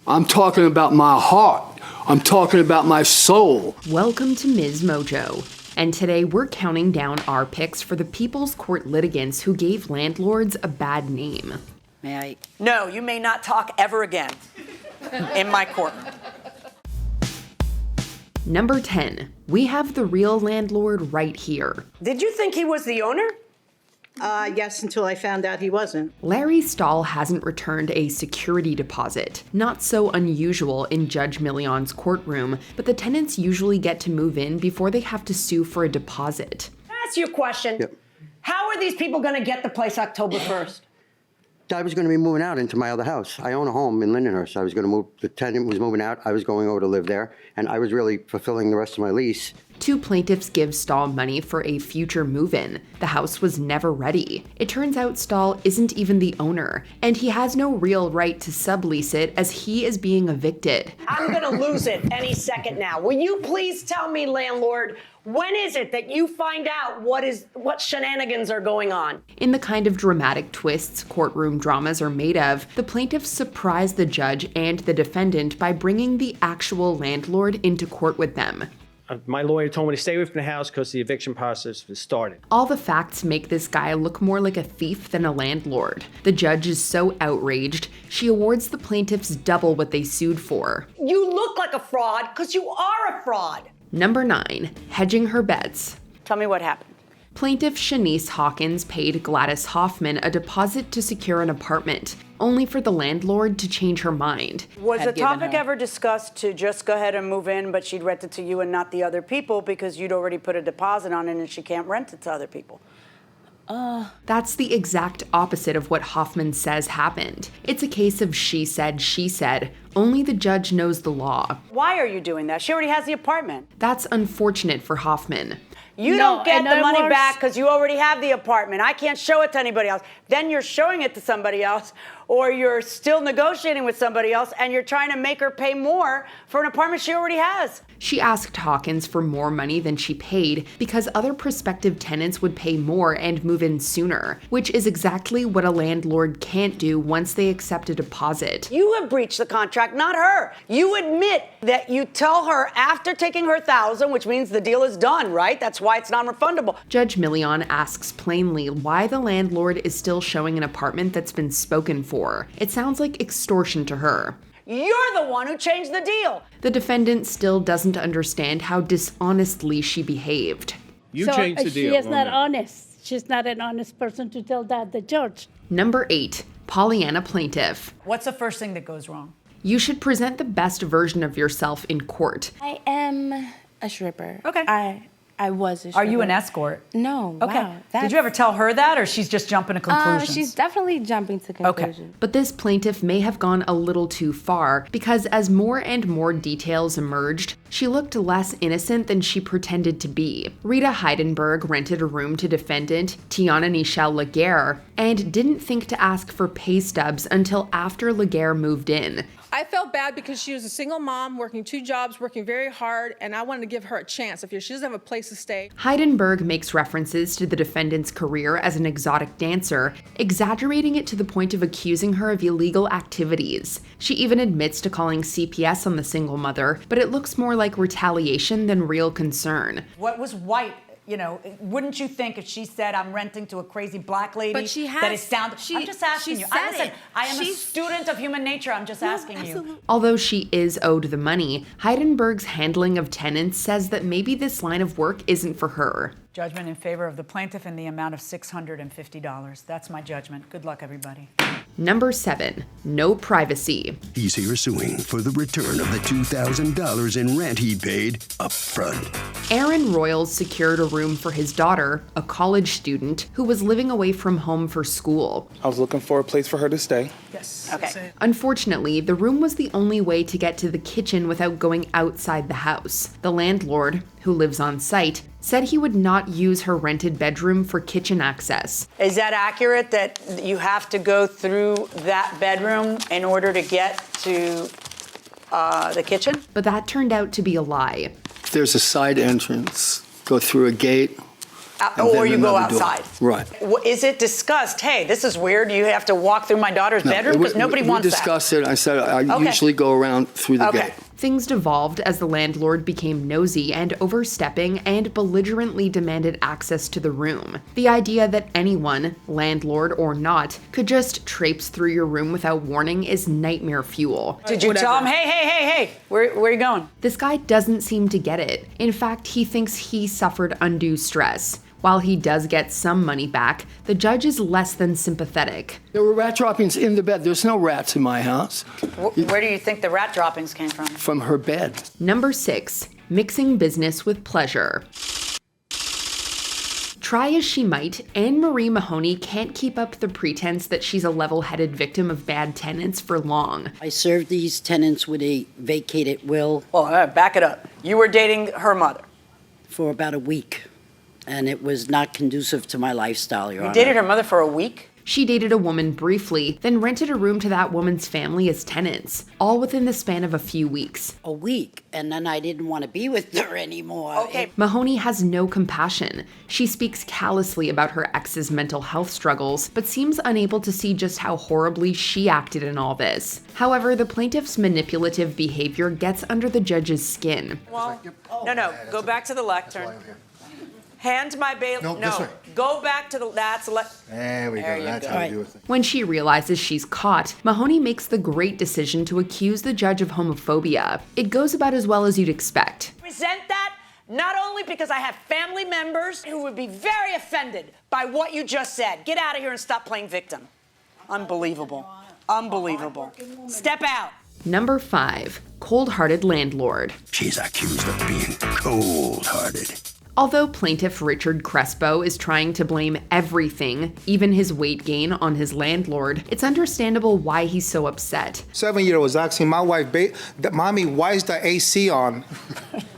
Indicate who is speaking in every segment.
Speaker 1: I'm talking about my heart. I'm talking about my soul.
Speaker 2: Welcome to MsMojo. And today we're counting down our picks for the People's Court litigants who gave landlords a bad name.
Speaker 3: May I?
Speaker 4: No, you may not talk ever again in my court.
Speaker 2: Number 10, we have the real landlord right here.
Speaker 4: Did you think he was the owner?
Speaker 3: Yes, until I found out he wasn't.
Speaker 2: Larry Stahl hasn't returned a security deposit. Not so unusual in Judge Million's courtroom, but the tenants usually get to move in before they have to sue for a deposit.
Speaker 4: Can I ask you a question?
Speaker 5: Yep.
Speaker 4: How are these people going to get the place October 1st?
Speaker 5: I was going to be moving out into my other house. I own a home in Lindenhurst. I was going to move, the tenant was moving out. I was going over to live there, and I was really fulfilling the rest of my lease.
Speaker 2: Two plaintiffs give Stahl money for a future move-in. The house was never ready. It turns out Stahl isn't even the owner, and he has no real right to sublease it as he is being evicted.
Speaker 4: I'm going to lose it any second now. Will you please tell me, landlord, when is it that you find out what shenanigans are going on?
Speaker 2: In the kind of dramatic twists courtroom dramas are made of, the plaintiffs surprise the judge and the defendant by bringing the actual landlord into court with them.
Speaker 6: My lawyer told me to stay away from the house because the eviction process was started.
Speaker 2: All the facts make this guy look more like a thief than a landlord. The judge is so outraged, she awards the plaintiffs double what they sued for.
Speaker 4: You look like a fraud because you are a fraud.
Speaker 2: Number 9, hedging her bets.
Speaker 4: Tell me what happened.
Speaker 2: Plaintiff Shanice Hawkins paid Gladys Hoffman a deposit to secure an apartment, only for the landlord to change her mind.
Speaker 4: Was the topic ever discussed to just go ahead and move in, but she'd rent it to you and not the other people because you'd already put a deposit on it and she can't rent it to other people?
Speaker 2: That's the exact opposite of what Hoffman says happened. It's a case of she said. Only the judge knows the law.
Speaker 4: Why are you doing that? She already has the apartment.
Speaker 2: That's unfortunate for Hoffman.
Speaker 4: You don't get the money back because you already have the apartment. I can't show it to anybody else. Then you're showing it to somebody else, or you're still negotiating with somebody else, and you're trying to make her pay more for an apartment she already has.
Speaker 2: She asked Hawkins for more money than she paid because other prospective tenants would pay more and move in sooner, which is exactly what a landlord can't do once they accept a deposit.
Speaker 4: You have breached the contract, not her. You admit that you tell her after taking her $1,000, which means the deal is done, right? That's why it's non-refundable.
Speaker 2: Judge Million asks plainly why the landlord is still showing an apartment that's been spoken for. It sounds like extortion to her.
Speaker 4: You're the one who changed the deal.
Speaker 2: The defendant still doesn't understand how dishonestly she behaved.
Speaker 7: You changed the deal. She is not honest. She's not an honest person to tell that the judge.
Speaker 2: Number 8, Pollyanna plaintiff.
Speaker 4: What's the first thing that goes wrong?
Speaker 2: You should present the best version of yourself in court.
Speaker 8: I am a stripper.
Speaker 4: Okay.
Speaker 8: I was a stripper.
Speaker 9: Are you an escort?
Speaker 8: No.
Speaker 9: Okay.
Speaker 8: Wow,
Speaker 9: Did you ever tell her that, or she's just jumping to conclusions?
Speaker 8: She's definitely jumping to conclusions.
Speaker 9: Okay.
Speaker 2: But this plaintiff may have gone a little too far because as more and more details emerged, she looked less innocent than she pretended to be. Rita Heidenberg rented a room to defendant Tiana Nichelle Laguerre and didn't think to ask for pay stubs until after Laguerre moved in.
Speaker 10: I felt bad because she was a single mom, working 2 jobs, working very hard, and I wanted to give her a chance. If she doesn't have a place to stay.
Speaker 2: Heidenberg makes references to the defendant's career as an exotic dancer, exaggerating it to the point of accusing her of illegal activities. She even admits to calling CPS on the single mother, but it looks more like retaliation than real concern.
Speaker 9: What was white? You know, wouldn't you think if she said, I'm renting to a crazy black lady,
Speaker 8: But she has,
Speaker 9: that it sounded... I'm just asking you. Listen, I am a
Speaker 8: She's-
Speaker 9: student of human nature. I'm just asking you.
Speaker 2: Although she is owed the money, Heidenberg's handling of tenants says that maybe this line of work isn't for her.
Speaker 9: Judgment in favor of the plaintiff in the amount of $650. That's my judgment. Good luck, everybody.
Speaker 2: Number 7, no privacy.
Speaker 11: He's here suing for the return of the $2,000 in rent he paid up front.
Speaker 2: Aaron Royals secured a room for his daughter, a college student, who was living away from home for school.
Speaker 12: I was looking for a place for her to stay.
Speaker 9: Yes. Okay.
Speaker 2: Unfortunately, the room was the only way to get to the kitchen without going outside the house. The landlord, who lives on site, said he would not use her rented bedroom for kitchen access.
Speaker 4: Is that accurate that you have to go through that bedroom in order to get to the kitchen?
Speaker 2: But that turned out to be a lie.
Speaker 1: There's a side entrance. Go through a gate, And then
Speaker 4: Or you go
Speaker 1: another door.
Speaker 4: outside.
Speaker 1: Right.
Speaker 4: Is it discussed, hey, this is weird, you have to walk through my daughter's bedroom? Because nobody wants
Speaker 1: We
Speaker 4: that.
Speaker 1: discussed it. I said I
Speaker 4: Okay.
Speaker 1: usually go around through the
Speaker 4: Okay.
Speaker 1: gate.
Speaker 2: Things devolved as the landlord became nosy and overstepping and belligerently demanded access to the room. The idea that anyone, landlord or not, could just traipse through your room without warning is nightmare fuel.
Speaker 4: Did you tell him, hey, where are you going?
Speaker 2: This guy doesn't seem to get it. In fact, he thinks he suffered undue stress. While he does get some money back, the judge is less than sympathetic.
Speaker 1: There were rat droppings in the bed. There's no rats in my house.
Speaker 4: Where do you think the rat droppings came from?
Speaker 1: From her bed.
Speaker 2: Number 6, mixing business with pleasure. Try as she might, Anne Marie Mahoney can't keep up the pretense that she's a level-headed victim of bad tenants for long.
Speaker 13: I served these tenants with a vacated will.
Speaker 4: Well, back it up. You were dating her mother.
Speaker 13: For about a week, and it was not conducive to my lifestyle, Your Honor.
Speaker 4: You dated her mother for a week?
Speaker 2: She dated a woman briefly, then rented a room to that woman's family as tenants, all within the span of a few weeks.
Speaker 13: A week, and then I didn't want to be with her anymore.
Speaker 4: Okay.
Speaker 2: Mahoney has no compassion. She speaks callously about her ex's mental health struggles, but seems unable to see just how horribly she acted in all this. However, the plaintiff's manipulative behavior gets under the judge's skin.
Speaker 4: Well, no, go back to the lectern. Hand my bail.
Speaker 14: No, this way.
Speaker 4: Go back to the.
Speaker 14: There we
Speaker 4: There
Speaker 14: go.
Speaker 4: you
Speaker 14: That's
Speaker 4: go.
Speaker 14: how you do it.
Speaker 2: When she realizes she's caught, Mahoney makes the great decision to accuse the judge of homophobia. It goes about as well as you'd expect.
Speaker 4: Resent that not only because I have family members who would be very offended by what you just said. Get out of here and stop playing victim. Unbelievable. Unbelievable. Step out.
Speaker 2: Number 5, cold-hearted landlord.
Speaker 11: She's accused of being cold-hearted.
Speaker 2: Although plaintiff Richard Crespo is trying to blame everything, even his weight gain, on his landlord, it's understandable why he's so upset.
Speaker 15: 7-year-old was asking my wife, Mommy, why is the AC on?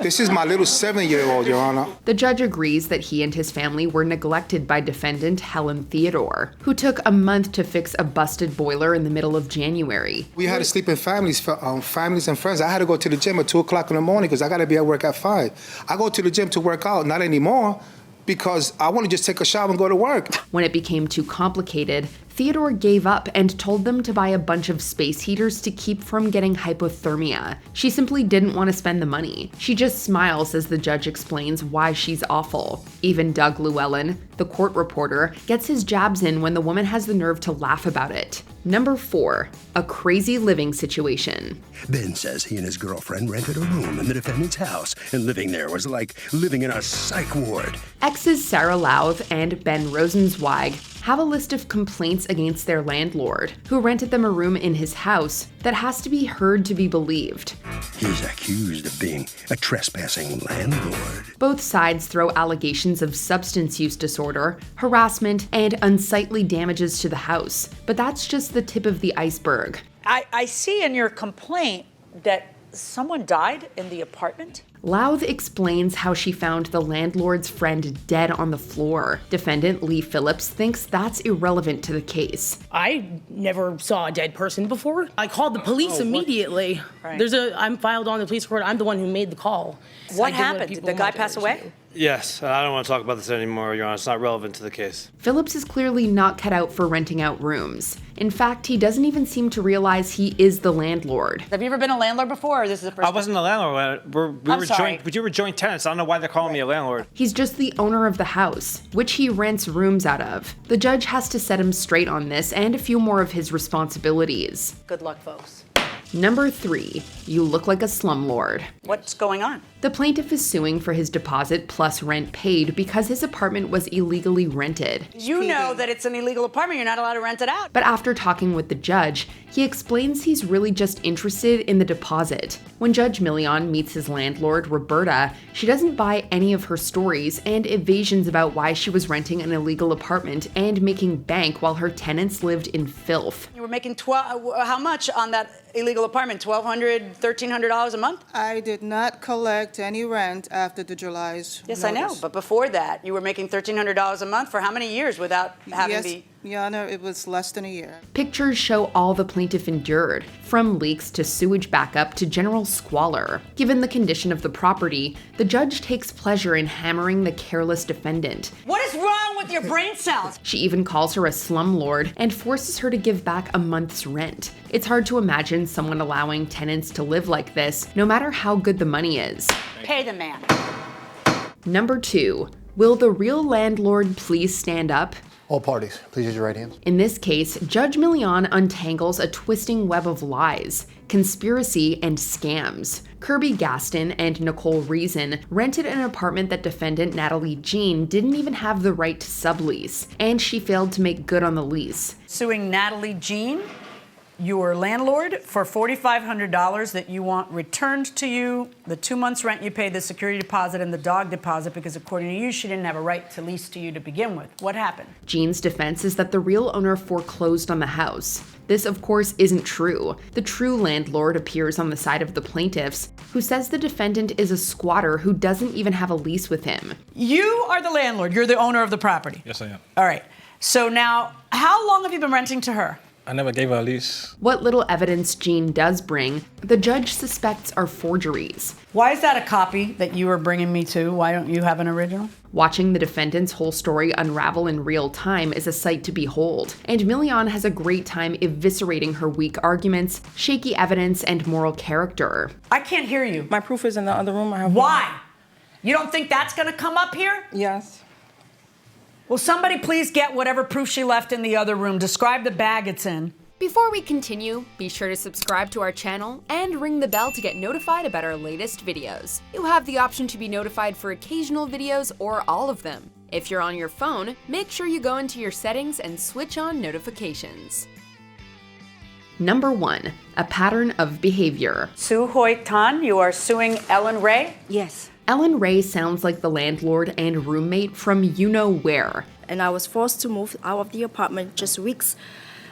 Speaker 15: This is my little 7-year-old, Your Honor.
Speaker 2: The judge agrees that he and his family were neglected by defendant Helen Theodore, who took a month to fix a busted boiler in the middle of January.
Speaker 15: We had to sleep in families and friends. I had to go to the gym at 2 o'clock in the morning because I got to be at work at 5. I go to the gym to work out, not anymore, because I want to just take a shower and go to work.
Speaker 2: When it became too complicated, Theodore gave up and told them to buy a bunch of space heaters to keep from getting hypothermia. She simply didn't want to spend the money. She just smiles as the judge explains why she's awful. Even Doug Llewellyn, the court reporter, gets his jabs in when the woman has the nerve to laugh about it. Number 4, a crazy living situation.
Speaker 11: Ben says he and his girlfriend rented a room in the defendant's house, and living there was like living in a psych ward.
Speaker 2: Exes Sarah Louth and Ben Rosenzweig have a list of complaints against their landlord, who rented them a room in his house that has to be heard to be believed.
Speaker 11: He's accused of being a trespassing landlord.
Speaker 2: Both sides throw allegations of substance use disorder, harassment, and unsightly damages to the house, but that's just the tip of the iceberg.
Speaker 4: I see in your complaint that someone died in the apartment.
Speaker 2: Louth explains how she found the landlord's friend dead on the floor. Defendant Lee Phillips thinks that's irrelevant to the case.
Speaker 16: I never saw a dead person before. I called the police immediately.
Speaker 4: Right.
Speaker 16: I'm filed on the police report. I'm the one who made the call.
Speaker 4: What happened? Did the guy pass away?
Speaker 6: Yes, I don't want to talk about this anymore, Your Honor. It's not relevant to the case.
Speaker 2: Phillips is clearly not cut out for renting out rooms. In fact, he doesn't even seem to realize he is the landlord.
Speaker 4: Have you ever been a landlord before, or this is the first
Speaker 6: I wasn't a landlord. We were joint tenants. I don't know why they're calling me a landlord.
Speaker 2: He's just the owner of the house, which he rents rooms out of. The judge has to set him straight on this and a few more of his responsibilities.
Speaker 4: Good luck, folks.
Speaker 2: Number 3, you look like a slumlord.
Speaker 4: What's going on?
Speaker 2: The plaintiff is suing for his deposit plus rent paid because his apartment was illegally rented.
Speaker 4: You know that it's an illegal apartment. You're not allowed to rent it out.
Speaker 2: But after talking with the judge, he explains he's really just interested in the deposit. When Judge Million meets his landlord, Roberta, she doesn't buy any of her stories and evasions about why she was renting an illegal apartment and making bank while her tenants lived in filth.
Speaker 4: You were making how much on that illegal apartment? $1,200, $1,300 a month?
Speaker 17: I did not collect
Speaker 14: collect any rent after the July's
Speaker 4: Yes, I know,
Speaker 14: notice.
Speaker 4: but before that, you were making $1,300 a month for how many years without having
Speaker 14: Yes,
Speaker 4: the...
Speaker 14: Your Honor, it was less than a year.
Speaker 2: Pictures show all the plaintiff endured, from leaks to sewage backup to general squalor. Given the condition of the property, the judge takes pleasure in hammering the careless defendant.
Speaker 4: What is wrong with your brain cells?
Speaker 2: She even calls her a slumlord and forces her to give back a month's rent. It's hard to imagine someone allowing tenants to live like this, no matter how good the money is.
Speaker 4: Pay the man.
Speaker 2: Number 2. Will the real landlord please stand up?
Speaker 17: All parties, please use your right hands.
Speaker 2: In this case, Judge Milian untangles a twisting web of lies, conspiracy, and scams. Kirby Gaston and Nicole Reason rented an apartment that defendant Natalie Jean didn't even have the right to sublease, and she failed to make good on the lease.
Speaker 4: Suing Natalie Jean, your landlord, for $4,500 that you want returned to you, the 2 months rent you paid, the security deposit, and the dog deposit, because according to you, she didn't have a right to lease to you to begin with. What happened?
Speaker 2: Jean's defense is that the real owner foreclosed on the house. This, of course, isn't true. The true landlord appears on the side of the plaintiffs, who says the defendant is a squatter who doesn't even have a lease with him.
Speaker 4: You are the landlord. You're the owner of the property.
Speaker 18: Yes, I am.
Speaker 4: All right. So now, how long have you been renting to her?
Speaker 18: I never gave her a lease.
Speaker 2: What little evidence Jean does bring, the judge suspects are forgeries.
Speaker 4: Why is that a copy that you were bringing me to? Why don't you have an original?
Speaker 2: Watching the defendant's whole story unravel in real time is a sight to behold, and Milian has a great time eviscerating her weak arguments, shaky evidence, and moral character.
Speaker 4: I can't hear you.
Speaker 14: My proof is in the other room. I have
Speaker 4: Why? You don't think that's going to come up here?
Speaker 14: Yes.
Speaker 4: Will somebody please get whatever proof she left in the other room? Describe the bag it's in.
Speaker 19: Before we continue, be sure to subscribe to our channel and ring the bell to get notified about our latest videos. You have the option to be notified for occasional videos or all of them. If you're on your phone, make sure you go into your settings and switch on notifications.
Speaker 2: Number 1. A pattern of behavior.
Speaker 4: Sue Hoy Tan, you are suing Ellen Ray?
Speaker 20: Yes.
Speaker 2: Ellen Ray sounds like the landlord and roommate from you-know-where.
Speaker 20: And I was forced to move out of the apartment just weeks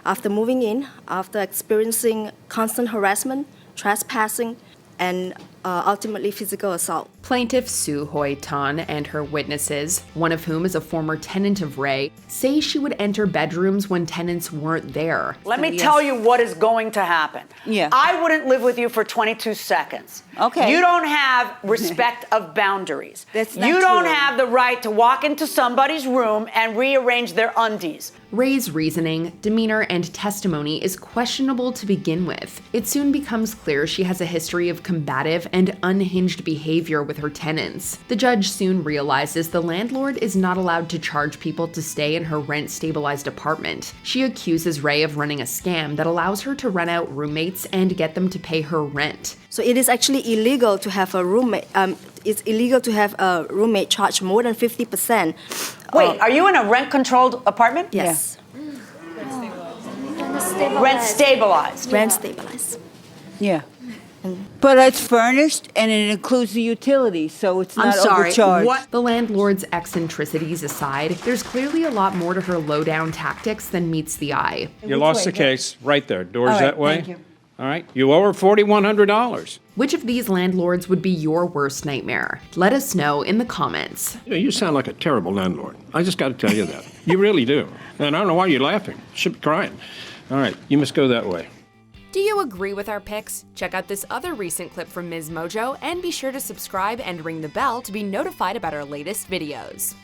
Speaker 20: after moving in, after experiencing constant harassment, trespassing, and ultimately physical assault.
Speaker 2: Plaintiff Sue Hoy Tan and her witnesses, one of whom is a former tenant of Ray, say she would enter bedrooms when tenants weren't there.
Speaker 4: Let me tell you what is going to happen.
Speaker 20: Yeah.
Speaker 4: I wouldn't live with you for 22 seconds.
Speaker 20: Okay.
Speaker 4: You don't have respect of boundaries.
Speaker 20: That's not
Speaker 4: You don't
Speaker 20: true.
Speaker 4: have the right to walk into somebody's room and rearrange their undies.
Speaker 2: Ray's reasoning, demeanor, and testimony is questionable to begin with. It soon becomes clear she has a history of combative and unhinged behavior with her tenants. The judge soon realizes the landlord is not allowed to charge people to stay in her rent-stabilized apartment. She accuses Ray of running a scam that allows her to rent out roommates and get them to pay her rent.
Speaker 20: So it is actually illegal to have a roommate. It's illegal to have a roommate charge more than 50%.
Speaker 4: Wait, are you in a rent-controlled apartment?
Speaker 20: Yes.
Speaker 4: Rent stabilized.
Speaker 20: Rent stabilized.
Speaker 21: Yeah. But it's furnished and it includes the utilities, so it's not overcharged.
Speaker 2: What? The landlord's eccentricities aside, there's clearly a lot more to her low-down tactics than meets the eye.
Speaker 22: You lost the case right there. Doors
Speaker 20: All right,
Speaker 22: that way.
Speaker 20: thank you.
Speaker 22: All right. You owe her $4,100.
Speaker 2: Which of these landlords would be your worst nightmare? Let us know in the comments.
Speaker 11: You sound like a terrible landlord. I just got to tell you that. You really do. And I don't know why you're laughing. You should be crying. All right. You must go that way.
Speaker 19: Do you agree with our picks? Check out this other recent clip from MsMojo and be sure to subscribe and ring the bell to be notified about our latest videos.